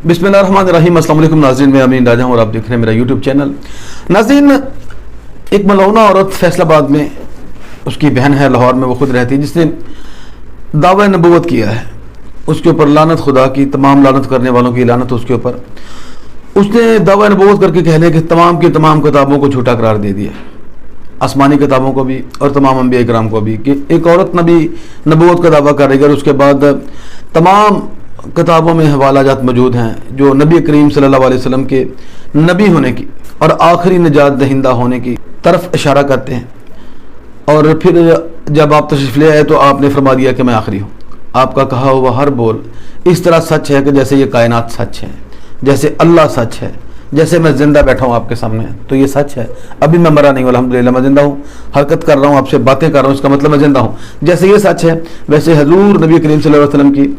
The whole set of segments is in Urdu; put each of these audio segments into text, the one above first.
بسم اللہ الرحمن الرحیم. السلام علیکم ناظرین, میں امین راجہ ہوں اور آپ دیکھ رہے ہیں میرا یوٹیوب چینل. ناظرین, ایک ملعونہ عورت فیصل آباد میں, اس کی بہن ہے لاہور میں, وہ خود رہتی ہے, جس نے دعوی نبوت کیا ہے. اس کے اوپر لعنت خدا کی, تمام لعنت کرنے والوں کی لعنت اس کے اوپر. اس نے دعوی نبوت کر کے کہہ لیا کہ تمام کی تمام کتابوں کو جھوٹا قرار دے دیا, آسمانی کتابوں کو بھی اور تمام انبیاء کرام کو بھی, کہ ایک عورت نبوت کا دعویٰ کر رہی ہے اور اس کے بعد تمام کتابوں میں حوالہ جات موجود ہیں جو نبی کریم صلی اللہ علیہ وسلم کے نبی ہونے کی اور آخری نجات دہندہ ہونے کی طرف اشارہ کرتے ہیں. اور پھر جب آپ تشریف لے آئے تو آپ نے فرما دیا کہ میں آخری ہوں. آپ کا کہا ہوا ہر بول اس طرح سچ ہے کہ جیسے یہ کائنات سچ ہے, جیسے اللہ سچ ہے, جیسے میں زندہ بیٹھا ہوں آپ کے سامنے, تو یہ سچ ہے. ابھی میں مرا نہیں ہوں, الحمدللہ میں زندہ ہوں, حرکت کر رہا ہوں, آپ سے باتیں کر رہا ہوں, اس کا مطلب میں زندہ ہوں. جیسے یہ سچ ہے ویسے حضور نبی کریم صلی اللہ علیہ وسلم کی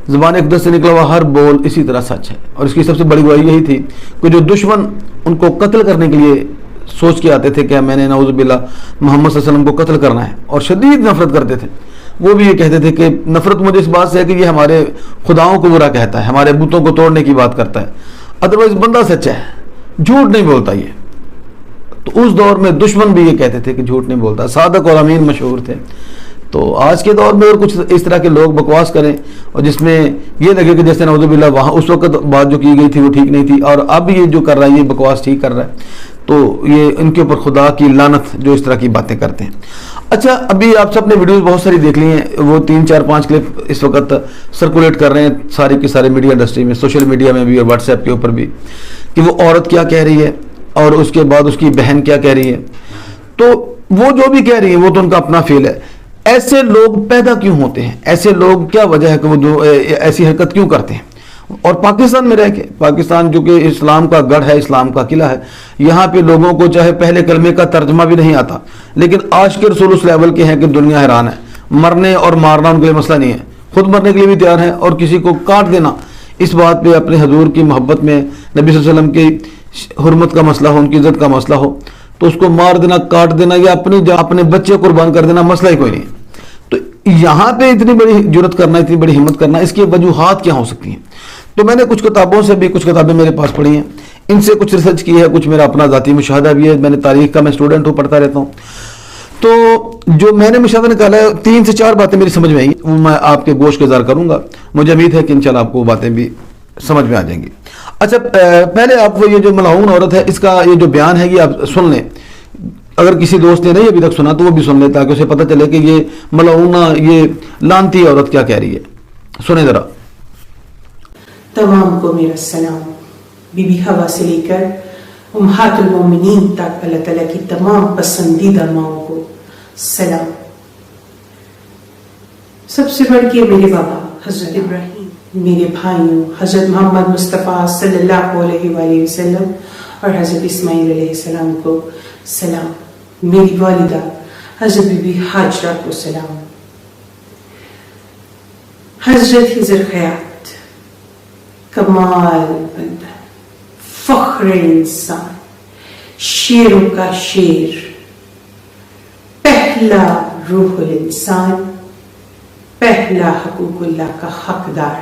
زبان اقدس سے نکلا ہوا ہر بول اسی طرح سچ ہے. اور اس کی سب سے بڑی گواہی یہی تھی کہ جو دشمن ان کو قتل کرنے کے لیے سوچ کے آتے تھے کہ میں نے نعوذ باللہ محمد صلی اللہ علیہ وسلم کو قتل کرنا ہے اور شدید نفرت کرتے تھے, وہ بھی یہ کہتے تھے کہ نفرت مجھے اس بات سے ہے کہ یہ ہمارے خداؤں کو برا کہتا ہے, ہمارے بتوں کو توڑنے کی بات کرتا ہے, ادروائز بندہ سچا ہے, جھوٹ نہیں بولتا یہ. تو اس دور میں دشمن بھی یہ کہتے تھے کہ جھوٹ نہیں بولتا, صادق اور امین مشہور تھے. تو آج کے دور میں اور کچھ اس طرح کے لوگ بکواس کریں اور جس میں یہ لگے کہ جیسے نعوذ باللہ وہاں اس وقت بات جو کی گئی تھی وہ ٹھیک نہیں تھی اور اب یہ جو کر رہا ہے یہ بکواس ٹھیک کر رہا ہے, تو یہ ان کے اوپر خدا کی لعنت جو اس طرح کی باتیں کرتے ہیں. اچھا, ابھی آپ سب نے ویڈیوز بہت ساری دیکھ لی ہیں, وہ 3 4 5 کلپ اس وقت سرکولیٹ کر رہے ہیں سارے کے سارے میڈیا انڈسٹری میں, سوشل میڈیا میں بھی اور واٹس ایپ کے اوپر بھی, کہ وہ عورت کیا کہہ رہی ہے اور اس کے بعد اس کی بہن کیا کہہ رہی ہے. تو وہ جو بھی کہہ رہی ہے وہ تو ان کا اپنا فیل ہے. ایسے لوگ پیدا کیوں ہوتے ہیں, ایسے لوگ کیا وجہ ہے کہ وہ ایسی حرکت کیوں کرتے ہیں؟ اور پاکستان میں رہ کے, پاکستان جو کہ اسلام کا گڑھ ہے, اسلام کا قلعہ ہے, یہاں پہ لوگوں کو چاہے پہلے کلمے کا ترجمہ بھی نہیں آتا لیکن عاشق رسول اس لیول کے ہیں کہ دنیا حیران ہے. مرنے اور مارنا ان کے لیے مسئلہ نہیں ہے, خود مرنے کے لیے بھی تیار ہیں, اور کسی کو کاٹ دینا اس بات پہ اپنے حضور کی محبت میں, نبی صلی اللہ علیہ وسلم کی حرمت کا مسئلہ ہو, ان کی عزت کا مسئلہ ہو, تو اس کو مار دینا, کاٹ دینا یا اپنے بچے قربان کر دینا مسئلہ ہی کوئی نہیں. تو یہاں پہ اتنی بڑی جرت کرنا, اتنی بڑی ہمت کرنا, اس کی وجوہات کیا ہو سکتی ہیں؟ تو میں نے کچھ کتابوں سے بھی, کچھ کتابیں میرے پاس پڑھی ہیں, ان سے کچھ ریسرچ کی ہے, کچھ میرا اپنا ذاتی مشاہدہ بھی ہے. میں نے تاریخ کا, میں اسٹوڈنٹ ہوں, پڑھتا رہتا ہوں. تو جو میں نے مشاہدہ نکالا ہے 3 سے 4 باتیں میری سمجھ میں آئی, وہ میں آپ کے گوش کے اظہار کروں گا. مجھے امید ہے کہ انشاءاللہ آپ کو وہ باتیں بھی سمجھ میں آ جائیں گی. اچھا, پہلے آپ یہ جو ملعون عورت ہے اس کا یہ جو بیان ہے یہ آپ سن لیں. اگر کسی دوست نے نہیں ابھی تک سنا تو وہ بھی سن لے تاکہ اسے پتہ چلے کہ یہ ملعونہ, یہ لعنتی عورت کیا کہہ رہی ہے. سنیں ذرا. تمام کو میرا سلام. بی بی حوا سے لے کر امہات المومنین تک اللہ تعالیٰ کی تمام پسندیدہ ماؤں کو سلام. سب سے بڑھ کے میرے بابا حضرت ابراہیم, میرے بھائیوں حضرت محمد مصطفیٰ صلی اللہ علیہ وآلہ وسلم اور حضرت اسماعیل علیہ السلام کو سلام. میری والدہ حضرت بی بی ہاجرہ کو سلام. حضرت خضر خیات کمال بندہ, فخر انسان, شیروں کا شیر, پہلا روح الانسان, پہلا حقوق اللہ کا حقدار.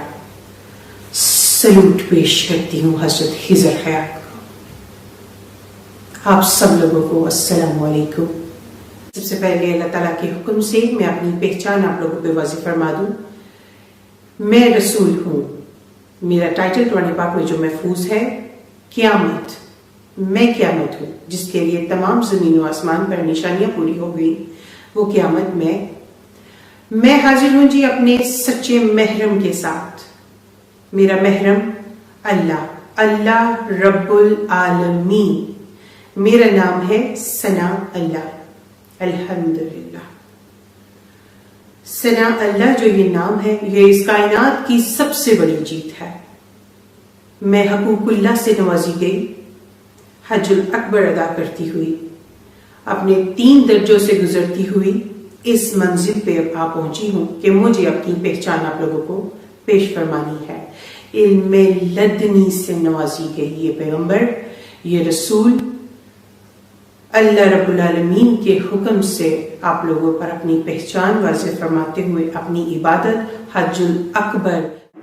سلوٹ پیش کرتی ہوں حضرت خضر خیات کو. آپ سب لوگوں کو السلام علیکم. سب سے پہلے اللہ تعالیٰ کے حکم سے میں اپنی پہچان آپ لوگوں پہ واضح فرما دوں. میں رسول ہوں. میرا ٹائٹل قرآن پاک میں جو محفوظ ہے قیامت. میں قیامت ہوں جس کے لیے تمام زمین و آسمان پر نشانیاں پوری ہو گئی, وہ قیامت میں حاضر ہوں جی اپنے سچے محرم کے ساتھ. میرا محرم اللہ رب العالمین. میرا نام ہے ثنا اللہ. الحمدللہ. ثنا اللہ جو یہ نام ہے یہ اس کائنات کی سب سے بڑی جیت ہے. میں حقوق اللہ سے نوازی گئی, حج الاکبر ادا کرتی ہوئی, اپنے 3 درجوں سے گزرتی ہوئی اس منزل پہ آ پہنچی ہوں کہ مجھے اپنی پہچان آپ لوگوں کو پیش فرمانی ہے. علم لدنی سے نوازی گئی یہ پیغمبر, یہ رسول, اللہ رب العالمین کے حکم سے آپ لوگوں پر اپنی پہچان واضح فرماتے ہوئے اپنی عبادت حج الاکبر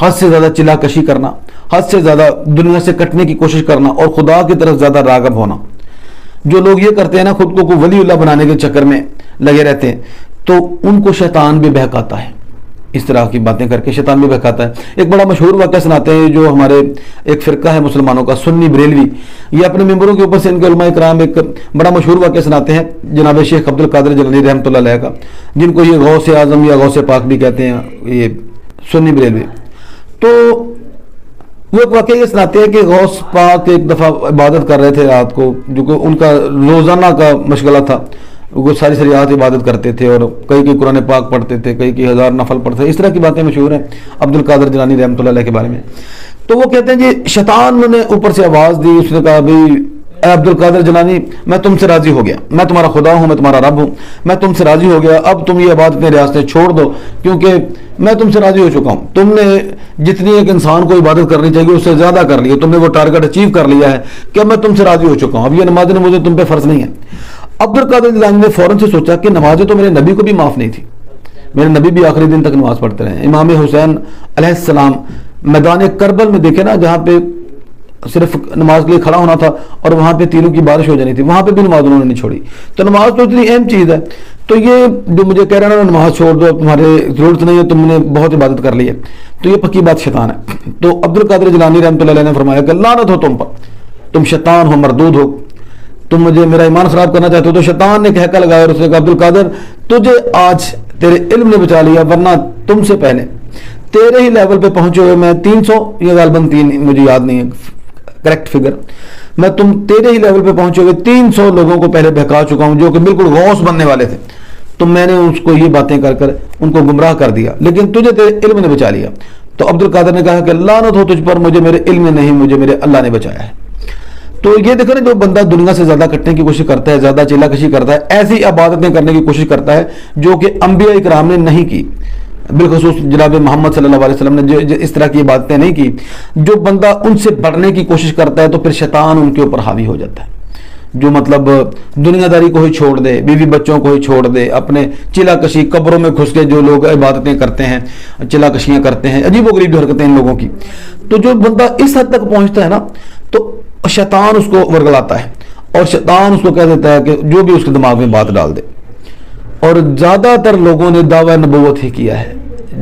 حد سے زیادہ چلا کشی کرنا، حد سے زیادہ دنیا سے کٹنے کی کوشش کرنا اور خدا کی طرف زیادہ راغب ہونا. جو لوگ یہ کرتے ہیں نا، خود کو ولی اللہ بنانے کے چکر میں لگے رہتے ہیں، تو ان کو شیطان بھی بہکاتا ہے. اس طرح کی باتیں کر کے شیطان بھی بہکاتا ہے. ایک بڑا مشہور واقعہ سناتے ہیں، جو ہمارے ایک فرقہ ہے مسلمانوں کا، سنی بریلوی، یہ اپنے ممبروں کے اوپر سے ان کے علماء کرام ایک بڑا مشہور واقعہ سناتے ہیں جناب شیخ عبد القادر جیلانی رحمۃ اللہ علیہ کا، جن کو یہ غوث اعظم یا غوث پاک بھی کہتے ہیں، یہ سنی بریلوی. تو وہ ایک واقعہ یہ سناتے ہیں کہ غوث پاک ایک دفعہ عبادت کر رہے تھے رات کو، جو کہ ان کا روزانہ کا مشغلہ تھا. وہ ساری رات عبادت کرتے تھے اور کئی قرآن پاک پڑھتے تھے، کئی ہزار نفل پڑھتے تھے. اس طرح کی باتیں مشہور ہیں عبد القادر جیلانی رحمۃ اللہ علیہ کے بارے میں. تو وہ کہتے ہیں جی شیطان نے اوپر سے آواز دی، اس نے کہا بھائی اے عبد القادر جیلانی، میں تم سے راضی ہو گیا، میں تمہارا خدا ہوں، میں تمہارا رب ہوں، میں تم سے راضی ہو گیا، اب تم یہ عبادتیں ریاستیں چھوڑ دو، کیونکہ میں تم سے راضی ہو چکا ہوں. تم نے جتنی ایک انسان کو عبادت کرنی چاہیے اس سے زیادہ کر لی ہے، تم نے وہ ٹارگٹ اچیو کر لیا ہے کہ میں تم سے راضی ہو چکا ہوں، اب یہ نمازیں مجھے تم پہ فرض نہیں ہے. عبد القادر جیلانی نے فوراً سے سوچا کہ نمازیں تو میرے نبی کو بھی معاف نہیں تھی، میرے نبی بھی آخری دن تک نماز پڑھتے رہے. امام حسین علیہ السلام میدان کربل میں دیکھے نا، جہاں پہ صرف نماز کے لیے کھڑا ہونا تھا اور وہاں پہ تینوں کی بارش ہو جانی تھی، وہاں پہ بھی نماز انہوں نے نہیں چھوڑی. تو نماز تو اتنی اہم چیز ہے. تو یہ جو مجھے کہہ رہے ہیں نا نماز چھوڑ دو، تمہارے ضرورت نہیں ہے، تم نے بہت عبادت کر لی ہے، تو یہ پکی بات شیطان ہے. تو عبد القادر جیلانی رحمۃ اللہ علیہ نے فرمایا کہ لعنت ہو تم پر، تم شیطان ہو، مردود ہو، تم مجھے میرا ایمان خراب کرنا چاہتے ہو. تو شیطان نے کہکا لگایا اور اس نے کہا عبد القادر تجھے آج تیرے علم نے بچا لیا، ورنہ تم سے پہلے تیرے ہی لیول پہ پہنچے ہوئے میں 300 یا غالباً 3، مجھے یاد نہیں ہے کریکٹ فگر، میں تم تیرے ہی لیول پہ پہنچے ہوئے 300 لوگوں کو پہلے بہکا چکا ہوں جو کہ بالکل غوث بننے والے تھے. تو میں نے اس کو یہ باتیں کر کر ان کو گمراہ کر دیا، لیکن تجھے تیرے علم نے بچا لیا. تو عبد القادر نے کہا کہ لعنت ہو تجھ پر، مجھے میرے علم نے نہیں، مجھے میرے اللہ نے بچایا ہے. تو یہ دیکھو نا، جو بندہ دنیا سے زیادہ کٹنے کی کوشش کرتا ہے، زیادہ چیلا کشی کرتا ہے، ایسی عبادتیں کرنے کی کوشش کرتا ہے جو کہ انبیاء اکرام نے نہیں کی، بالخصوص جناب محمد صلی اللہ علیہ وسلم نے جو اس طرح کی باتیں نہیں کی. جو بندہ ان سے بڑھنے کی کوشش کرتا ہے تو پھر شیطان ان کے اوپر حاوی ہو جاتا ہے. جو مطلب دنیا داری کو ہی چھوڑ دے، بیوی بچوں کو ہی چھوڑ دے، اپنے چلا کشی قبروں میں گھس کے جو لوگ عبادتیں کرتے ہیں، چلا کشیاں کرتے ہیں، عجیب و غریب حرکتیں ان لوگوں کی. تو جو بندہ اس حد تک پہنچتا ہے نا، تو شیطان اس کو ورگلاتا ہے اور شیطان اس کو کہہ دیتا ہے کہ جو بھی اس کے دماغ میں بات ڈال دے. اور زیادہ تر لوگوں نے دعویٰ نبوت ہی کیا ہے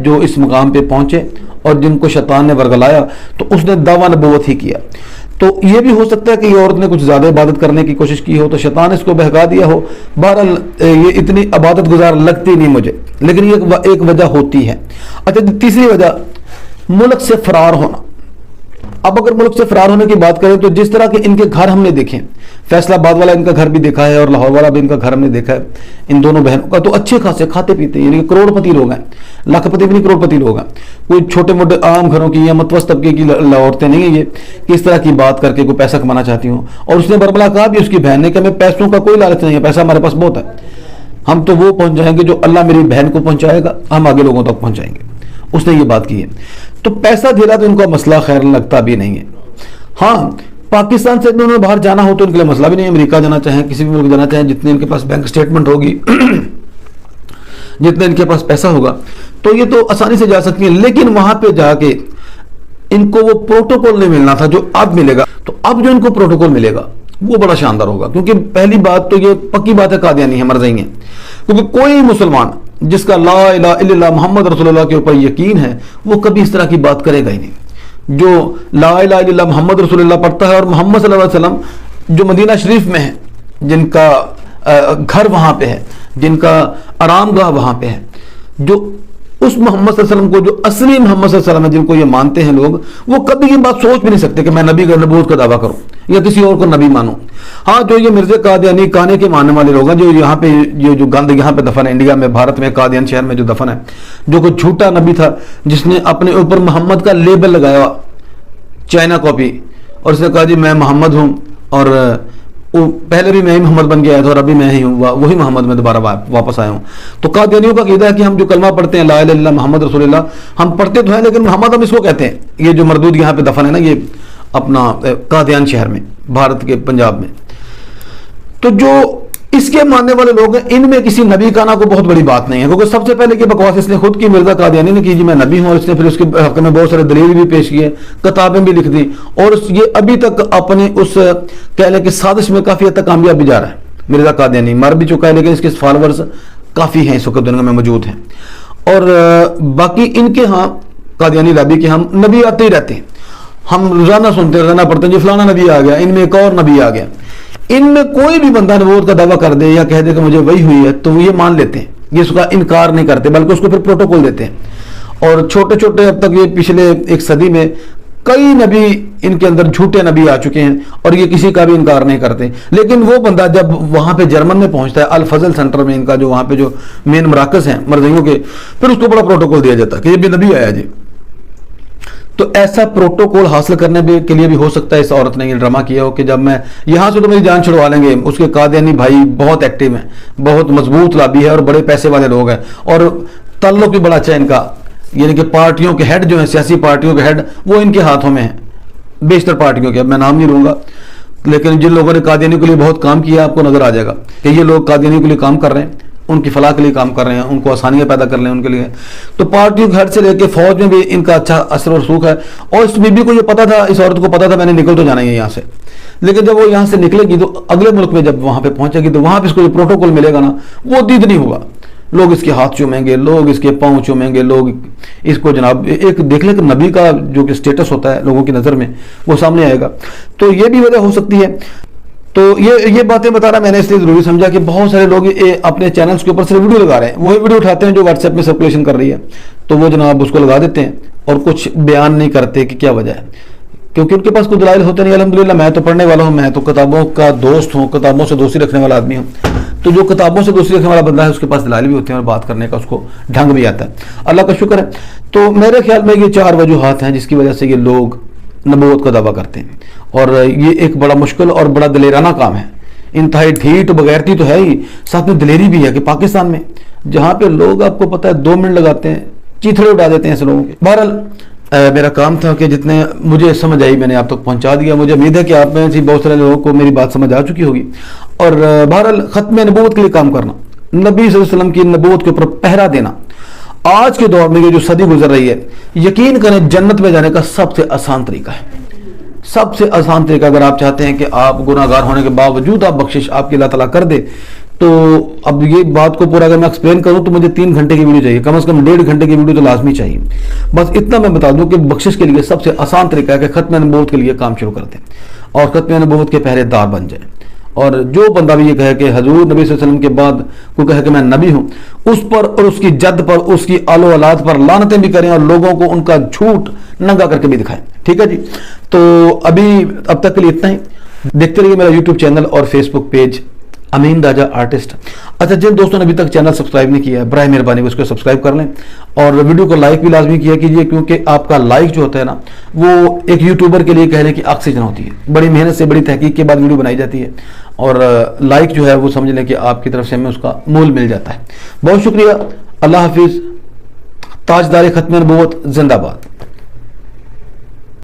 جو اس مقام پہ پہنچے، اور جن کو شیطان نے ورگلایا تو اس نے دعویٰ نبوت ہی کیا. تو یہ بھی ہو سکتا ہے کہ یہ عورت نے کچھ زیادہ عبادت کرنے کی کوشش کی ہو تو شیطان اس کو بہکا دیا ہو. بہرحال یہ اتنی عبادت گزار لگتی نہیں مجھے، لیکن یہ ایک وجہ ہوتی ہے. اچھا، تیسری وجہ ملک سے فرار ہونا. اب اگر ملک سے فرار ہونے کی بات کریں تو جس طرح کے ان کے گھر ہم نے دیکھے، فیصل آباد والا ان کا گھر بھی دیکھا ہے اور لاہور والا بھی ان کا گھر ہم نے دیکھا ہے، ان دونوں بہنوں کا، تو اچھے خاصے کھاتے پیتے ہیں، یعنی کروڑ پتی لوگ ہیں، لاکھ پتی بھی نہیں کروڑ پتی لوگ ہیں. کوئی چھوٹے موٹے عام گھروں کی یا متوسط طبقے کی عورتیں نہیں ہیں یہ کہ اس طرح کی بات کر کے کوئی پیسہ کمانا چاہتی ہوں. اور اس نے بربلا کہا بھی اس کی بہن نے کہ ہمیں پیسوں کا کوئی لالچ نہیں ہے، پیسہ ہمارے پاس بہت ہے، ہم تو وہ پہنچ جائیں گے جو اللہ میری بہن کو پہنچائے گا، ہم آگے لوگوں تک پہنچ جائیں گے. اس نے یہ بات کی ہے. تو پیسہ دھیلا تو ان کو مسئلہ خیر لگتا بھی نہیں ہے. ہاں، پاکستان سے انہوں نے باہر جانا ہو تو ان کے لیے مسئلہ بھی نہیں ہے، امریکہ جانا چاہیں، کسی بھی ملک جانا چاہیں، جتنے ان کے پاس بینک اسٹیٹمنٹ ہوگی جتنے ان کے پاس پیسہ ہوگا تو یہ تو آسانی سے جا سکتی ہیں. لیکن وہاں پہ جا کے ان کو وہ پروٹوکول نہیں ملنا تھا جو اب ملے گا. تو اب جو ان کو پروٹوکول ملے گا وہ بڑا شاندار ہوگا، کیونکہ پہلی بات تو یہ پکی بات ہے قادیانی ہے، مرزئی ہیں. کیونکہ کوئی مسلمان جس کا لا الہ الا اللہ محمد رسول اللہ کے اوپر یقین ہے وہ کبھی اس طرح کی بات کرے گا ہی نہیں. جو لا الہ الا اللہ محمد رسول اللہ پڑھتا ہے اور محمد صلی اللہ علیہ وسلم جو مدینہ شریف میں ہے، جن کا گھر وہاں پہ ہے، جن کا آرام گاہ وہاں پہ ہے، جو اس محمد صلی اللہ علیہ وسلم کو، جو اصلی محمد صلی اللہ علیہ وسلم ہے، جن کو یہ مانتے ہیں لوگ، وہ کبھی یہ بات سوچ بھی نہیں سکتے کہ میں نبی کا نبوت کا دعویٰ کروں یا کسی اور کو نبی مانوں. ہاں، جو یہ مرزا قادیانی کانے کے ماننے والے لوگ ہیں، جو یہاں پہ جو گند یہاں پہ دفن ہے، انڈیا میں، بھارت میں، قادیان شہر میں جو دفن ہے، جو کوئی جھوٹا نبی تھا جس نے اپنے اوپر محمد کا لیبل لگایا، چائنا کاپی، اور اس نے کہا جی میں محمد ہوں، اور پہلے بھی میں ہی محمد بن کے آیا تھا اور ابھی میں ہی ہوں، وہی محمد میں دوبارہ واپس آیا ہوں. تو قادیانیوں کا عقیدہ ہے کہ ہم جو کلمہ پڑھتے ہیں لا الہ الا اللہ محمد رسول اللہ، ہم پڑھتے تو ہیں لیکن محمد ہم اس کو کہتے ہیں. یہ جو مردود یہاں پہ دفن ہے نا، یہ اپنا قادیان شہر میں، بھارت کے پنجاب میں. تو جو اس کے ماننے والے لوگ ہیں، ان میں کسی نبی کا آنا کو بہت بڑی بات نہیں ہے، کیونکہ سب سے پہلے کہ بکواس اس نے خود کی، مرزا قادیانی نے کی جی میں نبی ہوں، اور اس نے پھر اس کے حق میں بہت سارے دلیل بھی پیش کیے، کتابیں بھی لکھ دی، اور یہ ابھی تک اپنی اس کہہ لیں کہ سازش میں کافی حد تک کامیاب بھی جا رہا ہے۔ مرزا قادیانی مر بھی چکا ہے، لیکن اس کے فالوورز کافی ہیں اس وقت دنیا میں موجود ہیں۔ اور باقی ان کے ہاں قادیانی لابی کے ہم نبی آتے ہی رہتے ہیں، ہم روزانہ سنتے روزانہ پڑھتے ہیں جی فلانا نبی آ گیا، ان میں ایک اور نبی آ گیا۔ ان میں کوئی بھی بندہ نبوت کا دعویٰ کر دے یا کہہ دے کہ مجھے وہی ہوئی ہے تو وہ یہ مان لیتے ہیں، یہ اس کا انکار نہیں کرتے، بلکہ اس کو پھر پروٹوکول دیتے ہیں۔ اور چھوٹے چھوٹے اب تک یہ پچھلے ایک صدی میں کئی نبی ان کے اندر جھوٹے نبی آ چکے ہیں، اور یہ کسی کا بھی انکار نہیں کرتے۔ لیکن وہ بندہ جب وہاں پہ جرمن میں پہنچتا ہے، الفضل سینٹر میں ان کا جو وہاں پہ جو مین مراکز ہیں مرزائیوں کے، پھر اس کو بڑا پروٹوکول دیا جاتا ہے کہ یہ بھی نبی آیا جی۔ تو ایسا پروٹوکول حاصل کرنے کے لیے بھی ہو سکتا ہے اس عورت نے یہ ڈرامہ کیا ہو کہ جب میں یہاں سے تو میری جان چھڑوا لیں گے۔ اس کے قادیانی بھائی بہت ایکٹیو ہیں، بہت مضبوط لابی ہے، اور بڑے پیسے والے لوگ ہیں، اور تعلق بھی بڑا اچھا ہے ان کا، یعنی کہ پارٹیوں کے ہیڈ جو ہیں، سیاسی پارٹیوں کے ہیڈ وہ ان کے ہاتھوں میں ہیں، بیشتر پارٹیوں کے، اب میں نام نہیں لوں گا، لیکن جن لوگوں نے قادیانی کے لیے بہت کام کیا آپ کو نظر آ جائے گا کہ یہ لوگ قادیانی کے لیے کام کر رہے ہیں، ان کی فلاح کے لیے کام کر رہے ہیں، ان کو آسانیاں پیدا کر رہے ہیں ان کے لیے۔ تو پارٹیوں کے ہیڈ سے لے کے فوج میں بھی ان کا اچھا اثر و رسوخ ہے۔ اور اس بی بی کو یہ پتا تھا، اس عورت کو پتا تھا میں نے نکل تو جانا ہی ہے یہاں سے، لیکن جب وہ یہاں سے نکلے گی تو اگلے ملک میں جب وہاں پہ پہنچے گی تو وہاں پہ اس کو جو پروٹوکول ملے گا نا وہ دید نہیں ہوگا، لوگ اس کے ہاتھ چومیں گے، لوگ اس کے پاؤں چومیں گے، لوگ اس کو جناب ایک دیکھ لیں کہ نبی کا جو کہ سٹیٹس ہوتا ہے لوگوں کی نظر میں وہ سامنے آئے گا۔ تو یہ بھی وجہ ہو سکتی ہے۔ تو یہ باتیں بتا رہا میں نے اس لیے ضروری سمجھا کہ بہت سارے لوگ اپنے چینلز کے اوپر صرف ویڈیو لگا رہے ہیں، وہی ویڈیو اٹھاتے ہیں جو واٹس ایپ میں سرکولیشن کر رہی ہے، تو وہ جناب اس کو لگا دیتے ہیں اور کچھ بیان نہیں کرتے کہ کیا وجہ ہے، کیونکہ ان کے پاس کوئی دلائل ہوتے نہیں۔ الحمدللہ میں تو پڑھنے والا ہوں، میں تو کتابوں کا دوست ہوں، کتابوں سے دوستی رکھنے والا آدمی ہوں، تو جو کتابوں سے دوستی رکھنے والا بندہ ہے اس کے پاس دلائل بھی ہوتے ہیں اور بات کرنے کا اس کو ڈھنگ بھی آتا ہے، اللہ کا شکر ہے۔ تو میرے خیال میں یہ 4 وجوہات ہیں جس کی وجہ سے یہ لوگ نبوت کا دعویٰ کرتے ہیں، اور یہ ایک بڑا مشکل اور بڑا دلیرانہ کام ہے، انتہائی ڈھیٹ بغیرتی تو ہے ہی، ساتھ میں دلیری بھی ہے کہ پاکستان میں جہاں پہ لوگ آپ کو پتہ ہے 2 منٹ لگاتے ہیں چیتھڑے اڑا دیتے ہیں ایسے لوگوں کے۔ بہرحال میرا کام تھا کہ جتنے مجھے سمجھ آئی میں نے آپ تک پہنچا دیا، مجھے امید ہے کہ آپ میں سے بہت سارے لوگوں کو میری بات سمجھ آ چکی ہوگی۔ اور بہرحال ختم نبوت کے لیے کام کرنا، نبی صلی اللہ علیہ وسلم کی نبوت کے اوپر پہرا دینا، آج کے دور میں یہ جو صدی گزر رہی ہے، یقین کریں جنت میں جانے کا سب سے آسان طریقہ ہے، سب سے آسان طریقہ۔ اگر آپ چاہتے ہیں کہ آپ گناہ گار ہونے کے باوجود آپ بخشش آپ کی اللہ تعالیٰ کر دے، تو اب یہ بات کو پورا اگر میں ایکسپلین کروں تو مجھے 3 گھنٹے کی ویڈیو چاہیے، کم از کم 1.5 گھنٹے کی ویڈیو تو لازمی چاہیے۔ بس اتنا میں بتا دوں کہ بخشش کے لیے سب سے آسان طریقہ ہے کہ ختم نبوت کے لیے کام شروع کر دیں اور ختم نبوت کے پہرے دار بن جائیں۔ اور جو بندہ بھی یہ کہے کہ حضور نبی صلی اللہ علیہ وسلم کے بعد کوئی کہے کہ میں نبی ہوں، اس پر اور اس کی جد پر، اس کی آل و اولاد پر لعنتیں بھی کریں اور لوگوں کو ان کا جھوٹ ننگا کر کے بھی دکھائیں، ٹھیک ہے جی۔ تو اب تک کے لیے اتنا ہی، دیکھتے رہیے میرا یوٹیوب چینل اور فیس بک پیج امین راجہ آرٹسٹ۔ اچھا جن دوستوں نے ابھی تک چینل سبسکرائب نہیں کیا ہے برائے مہربانی اس کو سبسکرائب کر لیں، اور ویڈیو کو لائک بھی لازمی کیا کیجیے، کیونکہ آپ کا لائک جو ہوتا ہے نا وہ ایک یوٹیوبر کے لیے کہہ لیں کہ آکسیجن ہوتی ہے، بڑی محنت سے بڑی تحقیق کے بعد ویڈیو بنائی جاتی ہے، اور لائک جو ہے وہ سمجھ لیں کہ آپ کی طرف سے ہمیں اس کا مول مل جاتا ہے۔ بہت شکریہ، اللہ حافظ، تاجدار ختم نبوت زندہ باد۔